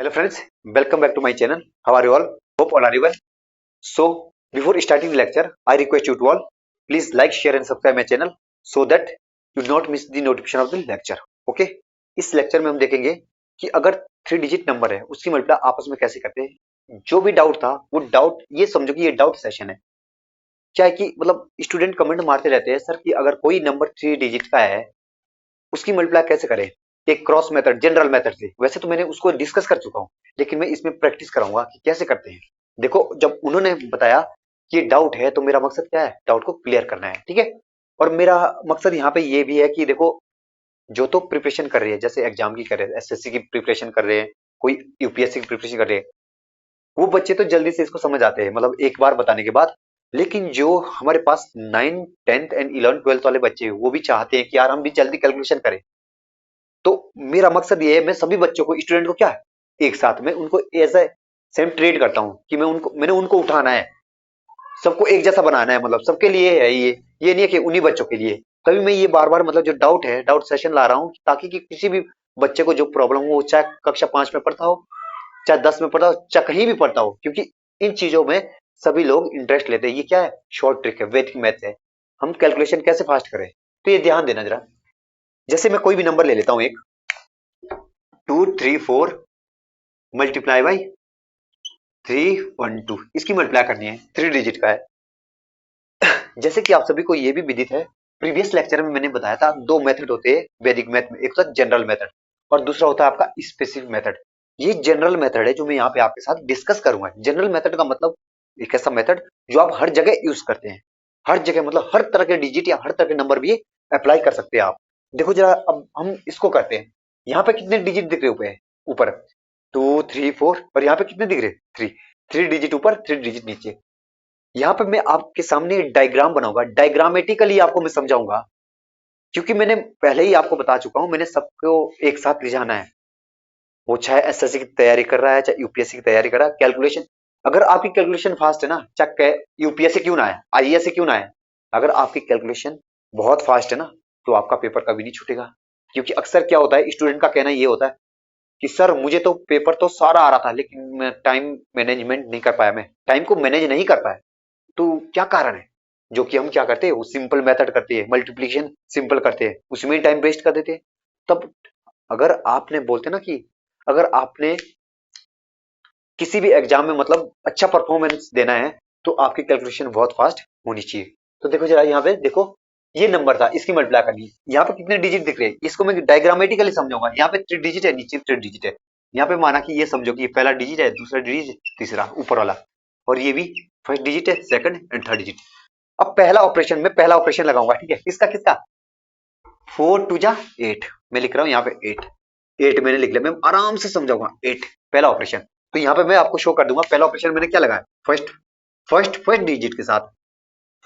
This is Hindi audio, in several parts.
Hello friends, welcome back to my channel. How are you all? Hope all are well. So before starting the lecture, I request you to all please like, share and subscribe my channel so that you not miss the notification of the lecture. Okay? इस लेक्चर में हम देखेंगे कि अगर 3 डिजिट नंबर है उसकी मल्टीप्लाई आपस में कैसे करते हैं। जो भी डाउट था वो डाउट ये समझो कि ये डाउट सेशन है। क्या है कि मतलब स्टूडेंट कमेंट मारते रहते हैं सर कि अगर कोई नंबर 3 डिजिट का है उसकी मल्टीप्लाई कैसे करें, एक क्रॉस मेथड जनरल मेथड से। वैसे तो मैंने उसको डिस्कस कर चुका हूं लेकिन मैं इसमें प्रैक्टिस कराऊंगा कि कैसे करते हैं। देखो जब उन्होंने बताया कि ये डाउट है तो मेरा मकसद क्या है, डाउट को क्लियर करना है। ठीक है, और मेरा मकसद यहाँ पे ये भी है कि देखो जो तो प्रिपरेशन कर रही है, जैसे एग्जाम की कर रहे हैं, एसएससी की प्रिपरेशन कर रहे हैं, कोई यूपीएससी की प्रिपरेशन कर रहे हैं, वो बच्चे तो जल्दी से इसको समझ आते हैं मतलब एक बार बताने के बाद। लेकिन जो हमारे पास 9, 10th एंड 11th 12th वाले बच्चे हैं वो भी चाहते हैं कि यार हम भी जल्दी कैलकुलेशन करें। तो मेरा मकसद ये है मैं सभी बच्चों को, स्टूडेंट को क्या है, एक साथ में उनको ऐसा सेम ट्रेड करता हूँ कि मैंने उनको उठाना है, सबको एक जैसा बनाना है, मतलब सबके लिए है ये नहीं है कि उन्हीं बच्चों के लिए। तभी मैं ये बार बार मतलब जो डाउट है डाउट सेशन ला रहा हूँ ताकि कि किसी भी बच्चे को जो प्रॉब्लम हो, चाहे कक्षा 5 में पढ़ता हो, चाहे 10 में पढ़ता हो, चाहे कहीं भी पढ़ता हो, क्योंकि इन चीजों में सभी लोग इंटरेस्ट लेते हैं। ये क्या है, शॉर्ट ट्रिक है, वैदिक मैथ है, हम कैलकुलेशन कैसे फास्ट करें। तो ये ध्यान देना जरा। जैसे मैं कोई भी नंबर ले लेता हूँ, एक 234 मल्टीप्लाई बाई 312, इसकी मल्टीप्लाई करनी है, 3 डिजिट का है। जैसे कि आप सभी को ये भी विदित है, प्रीवियस लेक्चर में मैंने बताया था दो मेथड होते हैं वैदिक मैथ में, एक होता है जनरल मेथड और दूसरा होता है आपका स्पेसिफिक मेथड। ये जनरल मेथड है जो मैं यहाँ पे आपके साथ डिस्कस करूंगा। जनरल मेथड का मतलब एक ऐसा मेथड जो आप हर जगह यूज करते हैं, हर जगह मतलब हर तरह के डिजिट या हर तरह के नंबर भी अप्लाई कर सकते हैं आप। देखो जरा अब हम इसको करते हैं। यहाँ पे कितने डिजिट दिख रहे ऊपर, ऊपर 2 3 4, और यहाँ पे कितने दिख रहे, 3। 3 डिजिट ऊपर, 3 डिजिट नीचे। यहाँ पे मैं आपके सामने डायग्राम बनाऊंगा, डायग्रामेटिकली आपको मैं समझाऊंगा, क्योंकि मैंने पहले ही आपको बता चुका हूं मैंने सबको एक साथ ले जाना है। वो चाहे एसएससी की तैयारी कर रहा है, चाहे यूपीएससी की तैयारी कर रहा है, कैलकुलेशन अगर आपकी कैलकुलेशन फास्ट है ना, चाहे यूपीएससी क्यों ना है, आईएएस क्यों ना है, अगर आपकी कैलकुलेशन बहुत फास्ट है ना तो आपका पेपर कभी नहीं छूटेगा। क्योंकि अक्सर क्या होता है, स्टूडेंट का कहना ये होता है कि सर मुझे तो पेपर तो सारा आ रहा था लेकिन मैं टाइम मैनेजमेंट नहीं कर पाया, मैं टाइम को मैनेज नहीं कर पाया। तो क्या कारण है, जो कि हम क्या करते हैं वो सिंपल मेथड करते हैं, मल्टीप्लिकेशन सिंपल करते हैं, उसमें ही टाइम वेस्ट कर देते हैं। तब अगर आपने बोलते ना कि अगर आपने किसी भी एग्जाम में मतलब अच्छा परफॉर्मेंस देना है तो आपकी कैलकुलेशन बहुत फास्ट होनी चाहिए। तो देखो जरा यहाँ पे देखो, ये नंबर था, इसकी मल्टीप्लाई करनी है। यहाँ पे कितने डिजिट दिख रहे हैं इसको मैं डायग्रामेटिकली समझाऊंगा। यहाँ पे 3 डिजिट है, नीचे 3 डिजिट है। यहाँ पे माना कि ये समझो कि ये पहला डिजिट है, दूसरा डिजिट, तीसरा ऊपर वाला, और ये भी फर्स्ट डिजिट है, सेकंड एंड थर्ड डिजिट। अब पहला ऑपरेशन, मैं पहला ऑपरेशन लगाऊंगा, ठीक है, किसका किसका, 4 2 जा 8, मैं लिख रहा हूँ यहाँ पे 8, 8 मैंने लिख लिया, मैं आराम से समझाऊंगा 8 पहला ऑपरेशन। तो यहाँ पे मैं आपको शो कर दूंगा पहला ऑपरेशन मैंने क्या लगाया, फर्स्ट डिजिट के साथ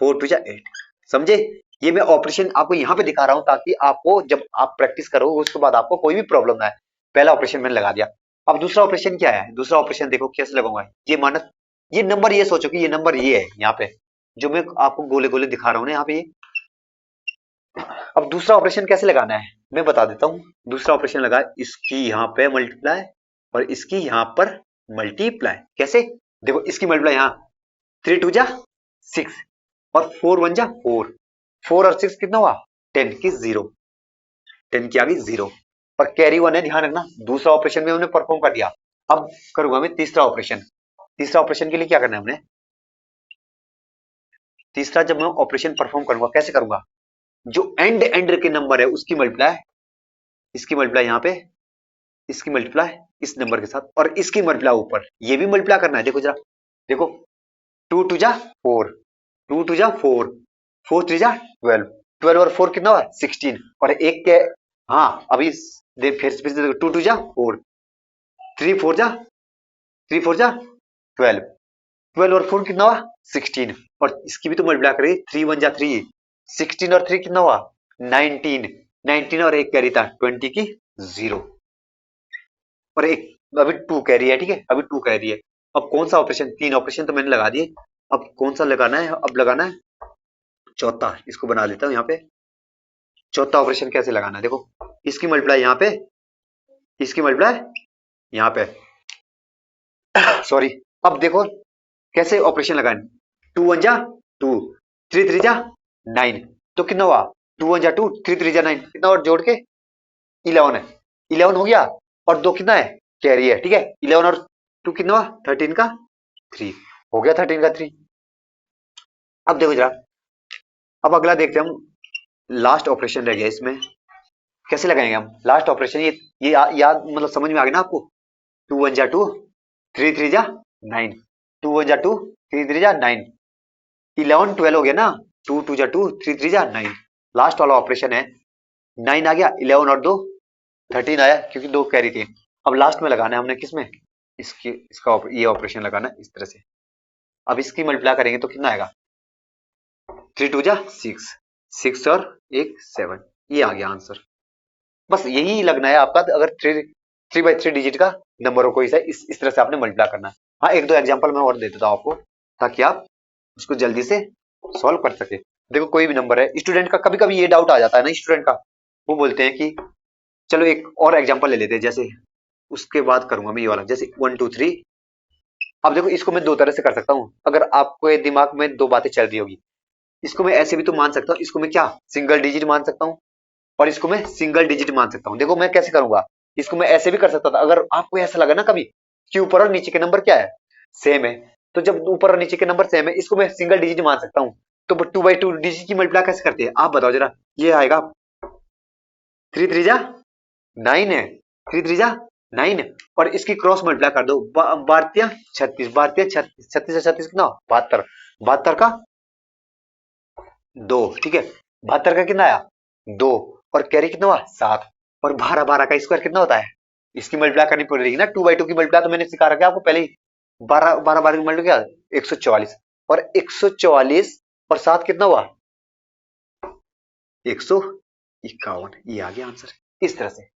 4 2 जा 8, समझे। ये मैं ऑपरेशन आपको यहाँ पे दिखा रहा हूँ ताकि आपको जब आप प्रैक्टिस करो उसके बाद आपको कोई भी प्रॉब्लम ना आए। पहला ऑपरेशन मैंने लगा दिया। अब दूसरा ऑपरेशन क्या है, दूसरा ऑपरेशन देखो कैसे लगाऊंगा, ये माना ये नंबर, ये सोचो कि ये नंबर ये है यहाँ पे जो मैं आपको गोले गोले दिखा रहा हूँ ना यहाँ पे ये। अब दूसरा ऑपरेशन कैसे लगाना है मैं बता देता हूँ। दूसरा ऑपरेशन लगा, इसकी यहाँ पे मल्टीप्लाई और इसकी यहाँ पर मल्टीप्लाई। कैसे, देखो इसकी मल्टीप्लाई यहाँ 3 2 जा 6 और 4 1 जा 4, 4 और 6 कितना हुआ 10 की 0, 10 की आ गई 0 और कैरी 1 है, ध्यान रखना। दूसरा ऑपरेशन में हमने परफॉर्म कर दिया। अब करूंगा मैं तीसरा ऑपरेशन। तीसरा ऑपरेशन के लिए क्या करना है हमने, तीसरा जब मैं ऑपरेशन परफॉर्म करूंगा कैसे करूंगा, जो एंड के नंबर है उसकी मल्टीप्लाई, इसकी मल्टीप्लाई यहाँ पे, इसकी मल्टीप्लाई इस नंबर के साथ और इसकी मल्टीप्लाई ऊपर, ये भी मल्टीप्लाई करना है। देखो जरा, देखो 2 2 जा 4, 2 2 जा 4, 4 3 जा 12, 12 और 4 कितना हुआ 16, और एक के, हाँ अभी फिर से 2 2 जा 4, 3 4 जा 12, 12 और 4 कितना हुआ 16, और इसकी भी तो मल्टीप्लाई करेगी, 3 1 जा 3, 16 और 3 कितना हुआ 19, 19 और एक कैरी था 20 की 0, और एक अभी 2 कैरी है, ठीक है, अभी 2 कैरी है। अब कौन सा ऑपरेशन, 3 ऑपरेशन तो मैंने लगा दिए, अब कौन सा लगाना है, अब लगाना है चौथा, इसको बना लेता हूँ यहाँ पे। चौथा ऑपरेशन कैसे लगाना है, देखो इसकी मल्टीप्लाई यहाँ पे, इसकी मल्टीप्लाई यहाँ पे, सॉरी। अब देखो कैसे ऑपरेशन लगाए। 2 1 जा 2, 3 3 जा 9, तो कितना हुआ? 2 1 जा 2, 3 3 जा 9, कितना और जोड़ के 11 है। 11 हो गया, और 2 कितना है? कैरी है, ठीक है। 11 और 2 कितना हुआ? 13 का 3 हो गया, 13 का 3। अब देखो जरा, अब अगला देखते हैं हम। लास्ट ऑपरेशन रह गया इसमें, कैसे लगाएंगे हम लास्ट ऑपरेशन? ये याद मतलब समझ में आ गया ना आपको? 2 1 जा 2, 3 3 जा 9, 2 1 जा 2, 3 3 जा 9, 11 12 हो गया ना। 2 2 जा 2, 3 3 जा 9, लास्ट वाला ऑपरेशन है। 9 आ गया, 11 और 2 13 आया, क्योंकि 2 कैरी थे। अब लास्ट में लगाना है हमने, किसमें? इसका ये ऑपरेशन लगाना है इस तरह से। अब इसकी मल्टीप्लाई करेंगे तो कितना आएगा? 3 2 जा 6, 6 और 1 7, ये आ गया आंसर। बस यही लगना है आपका। अगर 3 3 बाई 3 डिजिट का नंबर हो कोई सा, इस तरह से आपने मल्टीप्लाई करना है। हाँ, एक दो एग्जांपल मैं और दे देता हूँ आपको, ताकि आप उसको जल्दी से सॉल्व कर सके। देखो कोई भी नंबर है, स्टूडेंट का कभी कभी ये डाउट आ जाता है ना, स्टूडेंट का, वो बोलते हैं कि चलो एक और एग्जांपल ले लेते हैं, जैसे उसके बाद करूंगा मैं ये वाला, जैसे 1 2 3। अब देखो इसको मैं दो तरह से कर सकता हूँ, अगर आपको ये दिमाग में दो बातें चल रही होगी। इसको मैं ऐसे भी तो मान सकता हूँ, इसको मैं क्या सिंगल डिजिट मान सकता हूँ, और इसको मैं सिंगल डिजिट मान सकता हूँ। देखो मैं कैसे करूंगा, इसको मैं ऐसे भी कर सकता था। अगर आपको ऐसा लगा ना कभी कि ऊपर और नीचे के नंबर क्या है, सेम है, तो जब ऊपर और नीचे के नंबर सेम है, इसको मैं सिंगल डिजिट मान सकता हूँ। तो 2 बाई 2 डिजिट की मल्टीप्लाई कैसे करते हैं आप बताओ जरा? ये आएगा 3 3 जा 9 है, 3 3 जा 9, और इसकी क्रॉस मल्टीप्लाई कर दो। 12 36, 12 36, 36 से 36 कितना? 72, 72 का 2, ठीक है। 72 का कितना आया? 2, और कैरी कितना हुआ? 7, और 12 12 का स्क्वायर कितना होता है? इसकी मल्टीप्लाई करनी पड़ेगी ना। 2 बाई 2 की मल्टीप्लाई तो मैंने सिखा रखा है आपको पहले ही। 12 12 12 की मल्टीप्लाई क्या? 144, और 144 और 7 कितना हुआ? 151, ये आ गया आंसर। इस तरह से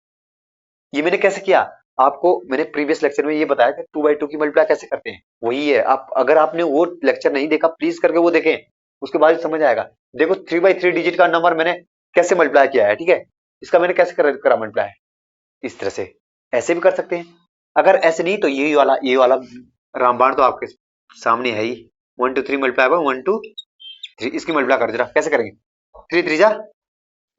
ये मैंने कैसे किया, आपको मैंने प्रीवियस लेक्चर में ये बताया कि 2 बाई 2 की मल्टीप्लाई कैसे करते हैं, वही है। आप अगर आपने वो लेक्चर नहीं देखा, प्लीज करके वो देखें, उसके बाद ही समझ आएगा। देखो 3 बाई 3 डिजिट का नंबर मैंने कैसे मल्टीप्लाई किया है, ठीक है। इसका मैंने कैसे करा मल्टीप्लाई, इस तरह से। ऐसे भी कर सकते हैं। अगर ऐसे नहीं तो ये वाला रामबाण तो आपके सामने है ही। 1 2 3 मल्टीप्लाई बाय 1 2 3, इसकी मल्टीप्लाई कर जरा, कैसे करेंगे? 3 3 जा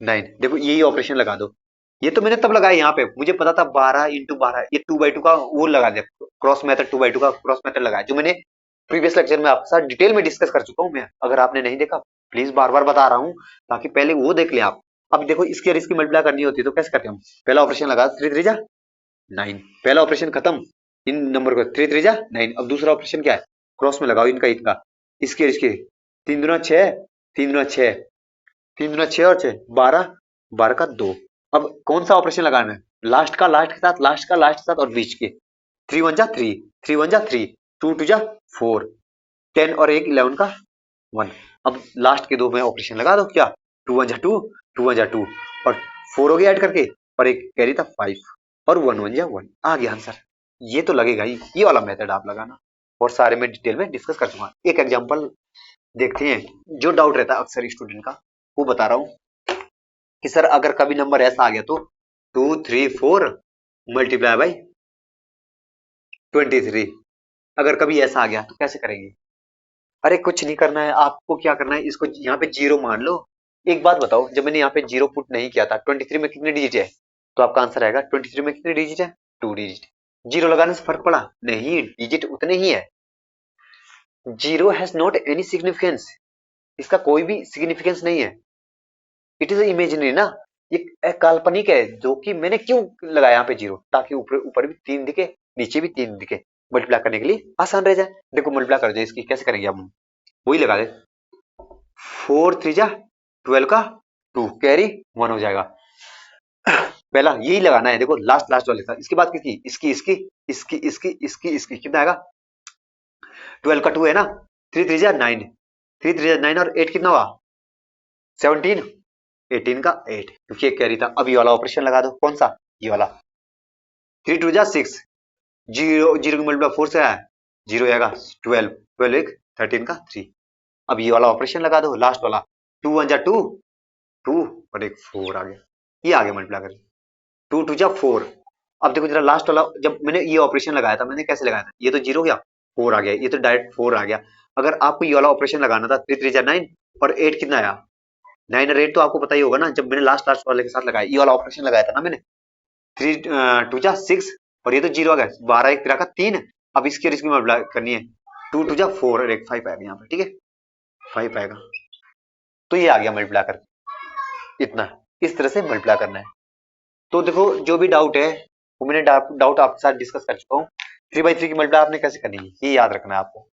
9, देखो यही ऑपरेशन लगा दो। ये तो मैंने तब लगाया यहाँ पे, मुझे पता था 12 × 12, ये 2 बाई 2 का वो लगा दिया, क्रॉस मेथड। 2 बाई 2 का क्रॉस मेथड लगाया, जो मैंने प्रीवियस लेक्चर में आपके साथ डिटेल में डिस्कस कर चुका हूँ मैं। अगर आपने नहीं देखा, प्लीज बार बार बता रहा हूँ, ताकि पहले वो देख ले आप। अब देखो इसकी और इसकी मल्टीप्लाई करनी होती है तो कैसे करते हैं हम? पहला ऑपरेशन लगा 3 3 जा 9, पहला ऑपरेशन खत्म। इन नंबर को 3 3 जा 9। अब दूसरा ऑपरेशन क्या है? क्रॉस में लगाओ इनका इसके और इसके। 3 दूना 6, 3 दूना 6, 3 दूना 6 और 6 12, 12 का 2। अब कौन सा ऑपरेशन लगाना है? लास्ट का लास्ट के साथ, लास्ट का लास्ट के साथ, और बीच के। 3 1 जा 3, 3 1 जा 3, 2 2 जा 4, 10 और 1 11 का 1। अब लास्ट के दो में ऑपरेशन लगा दो, क्या? 2 1 जा 2, 2 1 जा 2, और 4 हो गया ऐड करके, और एक कैरी था 5, और 1 1 जा 1, आ गया आंसर। ये तो लगेगा ही, ये वाला मेथड आप लगाना। और सारे में डिटेल में डिस्कस कर चुका। एक एग्जांपल देखते हैं, जो डाउट रहता है अक्सर स्टूडेंट का, वो बता रहा हूँ कि सर अगर कभी नंबर ऐसा आ गया तो 2 3 4 मल्टीप्लाई बाई 23, अगर कभी ऐसा आ गया तो कैसे करेंगे? अरे कुछ नहीं करना है आपको, क्या करना है, इसको यहाँ पे 0 मान लो। एक बात बताओ, जब मैंने यहाँ पे 0 पुट नहीं किया था, 23 में कितने डिजिट है? तो आपका आंसर आएगा 23 में कितने डिजिट है? 2 डिजिट। 0 लगाने से फर्क पड़ा नहीं, डिजिट उतने ही है। 0 हैज नॉट एनी सिग्निफिकेंस, इसका कोई भी सिग्निफिकेंस नहीं है। इट इज इमेजिनरी ना, ये काल्पनिक है। जो कि मैंने क्यों लगाया यहाँ पे 0, ताकि ऊपर ऊपर भी 3 दिखे, नीचे भी 3 दिखे, मल्टीप्लाई करने के लिए आसान रह जाए। देखो मल्टीप्लाई कर दे इसकी, कैसे करेंगे हम? वही लगा दे। 4 3 जा 12 का 2, कैरी 1 हो जाएगा। पहला यही लगाना है, देखो लास्ट लास्ट वाले का। इसके बाद किसकी? इसकी इसकी इसकी इसकी इसकी इसकी, कितना आएगा? 12 का 2 है ना। 3 3 जा 9, 3 3 जा 9, और 8 कितना हुआ? 17, 18 का 8, क्योंकि एक कैरी था। अब ये वाला ऑपरेशन लगा दो, कौन सा? ये वाला। 3 2 जा 6, 0 0 की मल्टीप्लाई 4 से आया, 0 आएगा 12, 12 एक 13 का 3। अब ये वाला ऑपरेशन लगा दो, लास्ट वाला। 2 1 जा 2, 2 और एक 4 आ गया, ये आ गया मल्टीप्लाई करके। 2 2 जा 4, अब देखो जरा लास्ट वाला, जब मैंने ये ऑपरेशन लगाया था, मैंने कैसे लगाया था, ये तो 0 गया, 4 आ गया, ये तो डायरेक्ट 4 आ गया। अगर आपको ये वाला ऑपरेशन लगाना था, 3 3 9 और 8 कितना आया, 9 और 8 तो आपको पता ही होगा ना, जब मैंने लास्ट लास्ट वाले के साथ लगाया, ये वाला ऑपरेशन लगाया था ना मैंने, 3 2 जा 6 और ये तो 0 आ गया, 12 1 13 का 3। अब इसकी और इसकी मल्टीप्लाई करनी है, 2 2 जा 4 और एक 5 आएगा यहाँ पे, ठीक है, 5 आएगा, तो ये आ गया मल्टीप्लाई कर, इतना इस तरह से मल्टीप्लाई करना है। तो देखो जो भी डाउट है वो मैंने डाउट आपके साथ डिस्कस कर चुका हूँ। 3/3 की मल्टीप्लाई आपने कैसे करनी है ये याद रखना है आपको।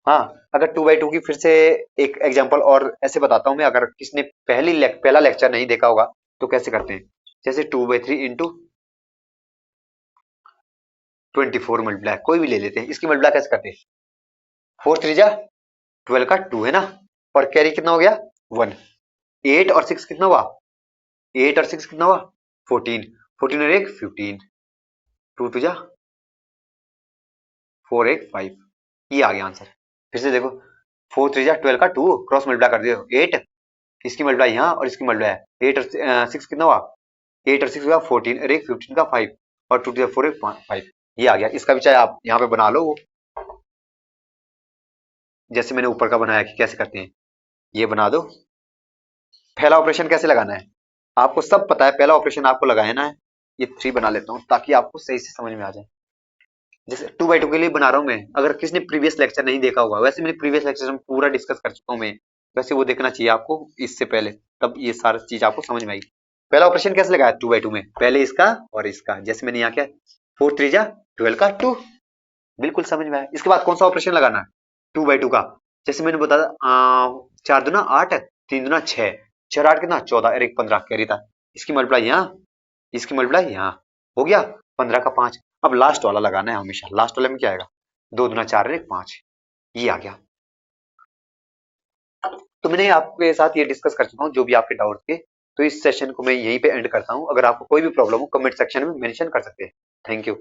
हाँ, अगर 2/2 की फिर से एक एग्जांपल और ऐसे बताता हूँ मैं, अगर किसने पहला लेक्चर नहीं देखा होगा तो कैसे करते हैं, जैसे 2/3 इंटू 24 मल्टीप्लाई, कोई भी ले लेते हैं, इसकी मल्टीप्लाई कैसे करते हैं, 4 3 जा 12 का 2 है ना, और कैरी कितना हो गया 1, 8 और 6 कितना हुआ, 8 और 6 कितना हुआ 14, 14 और 1 15, 2 2 जा 4 1 5, ये आ गया आंसर। फिर से देखो 4 3 जा 12 का 2 क्रॉस मल्टीप्लाई कर दियो 8, इसकी मल्टीप्लाई यहाँ और इसकी मल्टीप्लाई 8 और 6 कितना हुआ, 8 और 6 हुआ 14 और एक 15 का 5 और 2 4 एक 5, ये आ गया। इसका भी चाहे आप यहाँ पे बना लो वो, जैसे मैंने ऊपर का बनाया कि कैसे करते हैं, ये बना दो। पहला ऑपरेशन कैसे लगाना है आपको सब पता है, पहला ऑपरेशन आपको लगाना है, ये 3 बना लेता हूँ ताकि आपको सही से समझ में आ जाए। जैसे 2/2 के लिए बना रहा हूँ मैं, अगर किसने प्रीवियस लेक्चर नहीं देखा होगा, वैसे मैंने प्रीवियस लेक्चर में पूरा डिस्कस कर चुका हूँ मैं, वैसे वो देखना चाहिए आपको इससे पहले, तब ये सारी चीज आपको समझ में आएगी। पहला ऑपरेशन कैसे लगाया 2/2 में, पहले इसका और इसका, जैसे मैंने यहाँ क्या 4 3 जा 12 का 2, बिल्कुल समझ में आया। इसके बाद कौन सा ऑपरेशन लगाना है 2/2 का, जैसे मैंने बताया 4 दूना 8 3 दूना 6, 6 8 कितना 14 और एक 15 कैरी था, इसकी मल्टीप्लाई यहाँ, इसकी मल्टीप्लाई यहाँ, हो गया 15 का 5। अब लास्ट वाला लगाना है हमेशा, लास्ट वाले में क्या आएगा 2 दूना 4 और एक 5, ये आ गया। तो मैंने आपके साथ ये डिस्कस कर चुका हूँ जो भी आपके डाउट थे, तो इस सेशन को मैं यहीं पे एंड करता हूँ। अगर आपको कोई भी प्रॉब्लम हो कमेंट सेक्शन में मेंशन कर सकते हैं। Thank you.